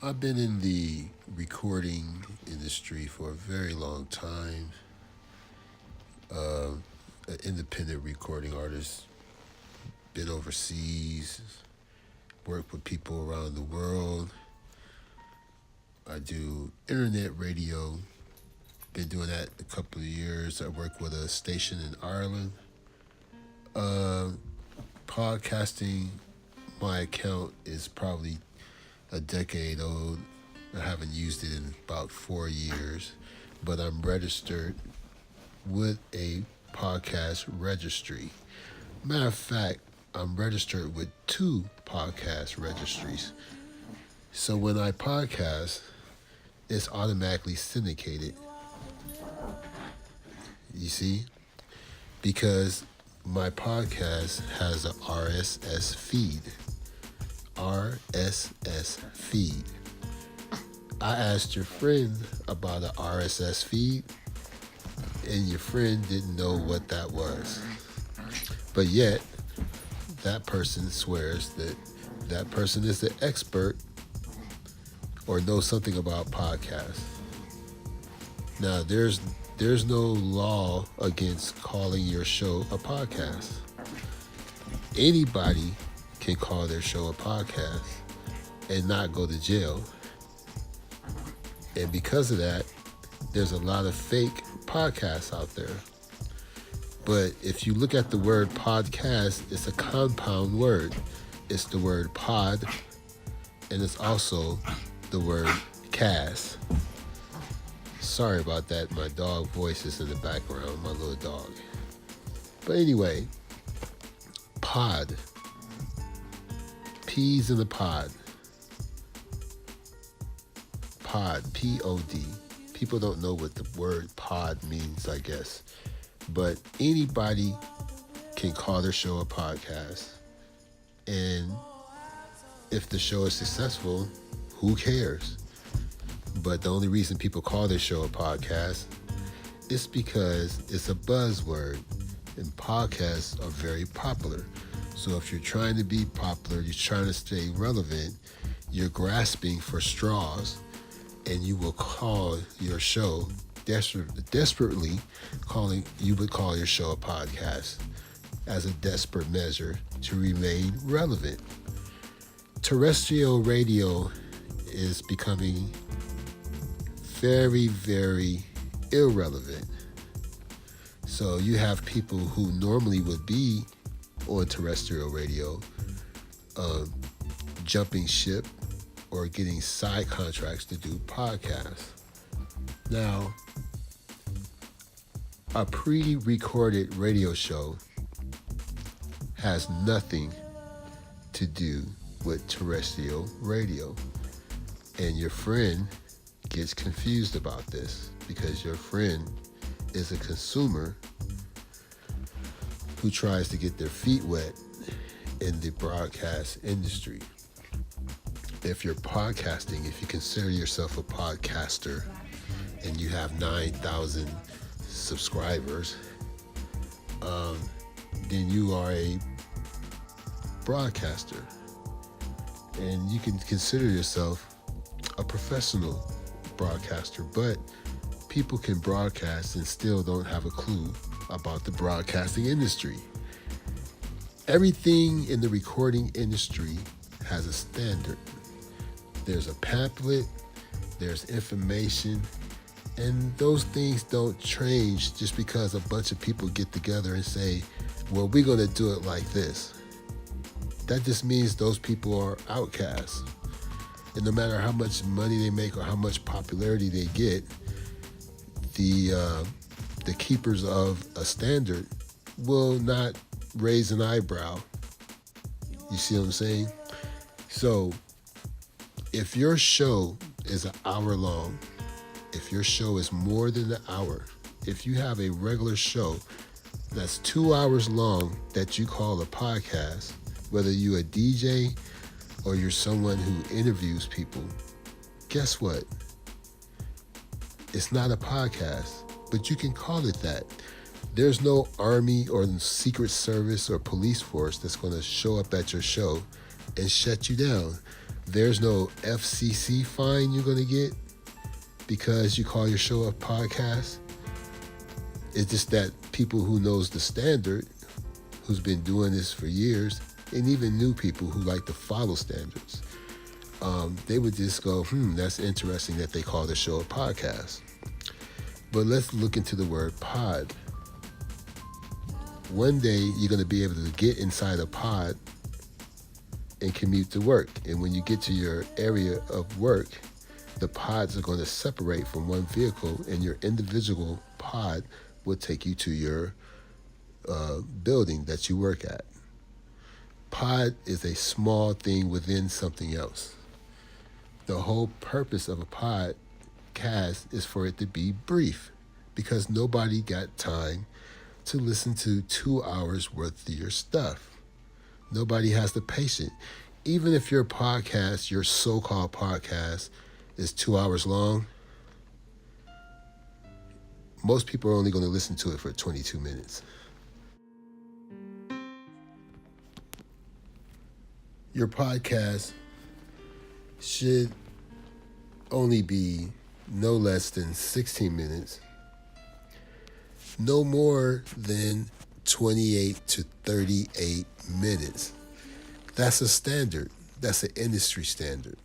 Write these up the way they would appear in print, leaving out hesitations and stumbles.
I've been in the recording industry for a very long time. An independent recording artist, been overseas, worked with people around the world. I do internet radio, been doing that a couple of years. I work with a station in Ireland. Uh, Podcasting, my account is probably a decade old. I haven't used it in about 4 years, but I'm registered with a podcast registry. Matter of fact, I'm registered with two podcast registries. So when I podcast, it's automatically syndicated. You see? Because my podcast has a RSS feed. RSS feed. I asked your friend about an RSS feed, and your friend didn't know what that was. But yet, that person swears that that person is the expert or knows something about podcasts. Now, there's no law against calling your show a podcast. Anybody can call their show a podcast and not go to jail. And because of that, there's a lot of fake podcasts out there. But if you look at the word podcast, it's a compound word. It's the word pod, and it's also the word cast. Sorry about that. My dog voice is in the background, my little dog. But anyway, pod. Peas in the pod. Pod, P-O-D. People don't know what the word pod means, I guess. But anybody can call their show a podcast. And if the show is successful, who cares? But the only reason people call their show a podcast is because it's a buzzword. And podcasts are very popular. So if you're trying to be popular, you're trying to stay relevant, you're grasping for straws, and you will call your show desperately you would call your show a podcast as a desperate measure to remain relevant. Terrestrial radio is becoming very, very irrelevant. So you have people who normally would be on terrestrial radio jumping ship or getting side contracts to do podcasts. Now, a pre-recorded radio show has nothing to do with terrestrial radio. And your friend gets confused about this because your friend is a consumer who tries to get their feet wet in the broadcast industry. If you're podcasting, if you consider yourself a podcaster and you have 9,000 subscribers, then you are a broadcaster. And you can consider yourself a professional broadcaster, but people can broadcast and still don't have a clue about the broadcasting industry. Everything in the recording industry has a standard. There's a pamphlet, there's information, and those things don't change just because a bunch of people get together and say, well, we're going to do it like this. That just means those people are outcasts. And no matter how much money they make or how much popularity they get, the keepers of a standard will not raise an eyebrow. You see what I'm saying? So if your show is an hour long, if your show is more than an hour, if you have a regular show that's 2 hours long that you call a podcast, whether you're a DJ or you're someone who interviews people, guess what? It's not a podcast, but you can call it that. There's no army or secret service or police force that's going to show up at your show and shut you down. There's no FCC fine you're going to get because you call your show a podcast. It's just that people who knows the standard, who's been doing this for years, and even new people who like to follow standards, they would just go, that's interesting that they call the show a podcast. But let's look into the word pod. One day you're going to be able to get inside a pod and commute to work. And when you get to your area of work, the pods are going to separate from one vehicle, and your individual pod will take you to your building that you work at. Pod is a small thing within something else. The whole purpose of a podcast is for it to be brief, because nobody got time to listen to 2 hours worth of your stuff. Nobody has the patience. Even if your podcast, your so-called podcast, is 2 hours long, most people are only going to listen to it for 22 minutes. Your podcast should only be no less than 16 minutes, no more than 28 to 38 minutes. That's a standard. That's an industry standard.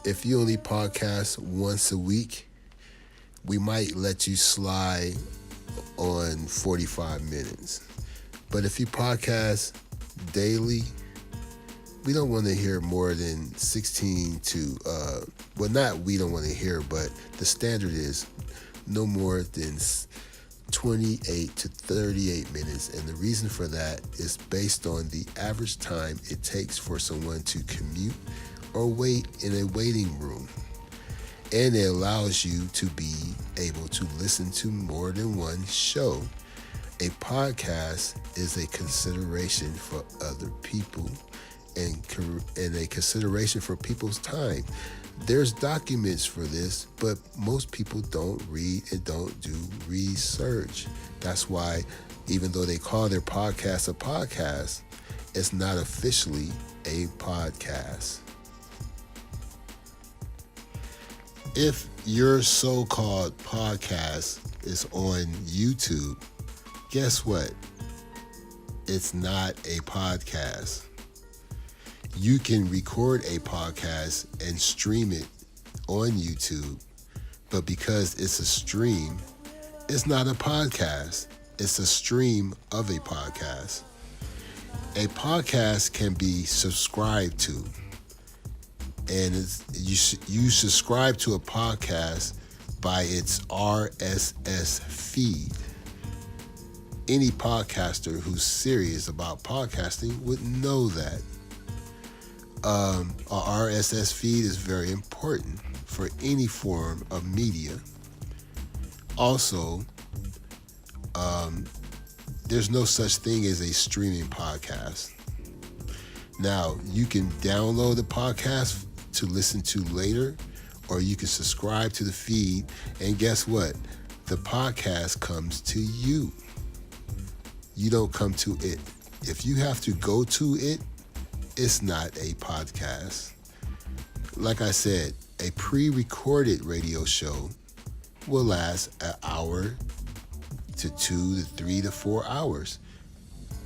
If you only podcast once a week, we might let you slide on 45 minutes. But if you podcast daily, we don't want to hear more than 16 to, we don't want to hear, but the standard is no more than 28 to 38 minutes. And the reason for that is based on the average time it takes for someone to commute or wait in a waiting room. And it allows you to be able to listen to more than one show. A podcast is a consideration for other people and a consideration for people's time. There's documents for this, but most people don't read and don't do research. That's why, even though they call their podcast a podcast, it's not officially a podcast. If your so-called podcast is on YouTube, guess what? It's not a podcast. You can record a podcast and stream it on YouTube, but because it's a stream, it's not a podcast. It's a stream of a podcast. A podcast can be subscribed to, and you subscribe to a podcast by its RSS feed. Any podcaster who's serious about podcasting would know that. A RSS feed is very important for any form of media. Also, there's no such thing as a streaming podcast. Now, you can download the podcast to listen to later, or you can subscribe to the feed, and guess what? The podcast comes to you. You don't come to it. If you have to go to it, it's not a podcast. Like I said, a pre-recorded radio show will last an hour to 2 to 3 to 4 hours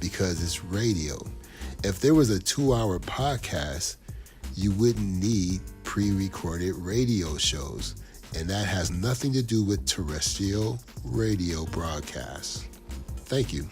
because it's radio. If there was a 2-hour podcast, you wouldn't need pre-recorded radio shows, and that has nothing to do with terrestrial radio broadcasts. Thank you.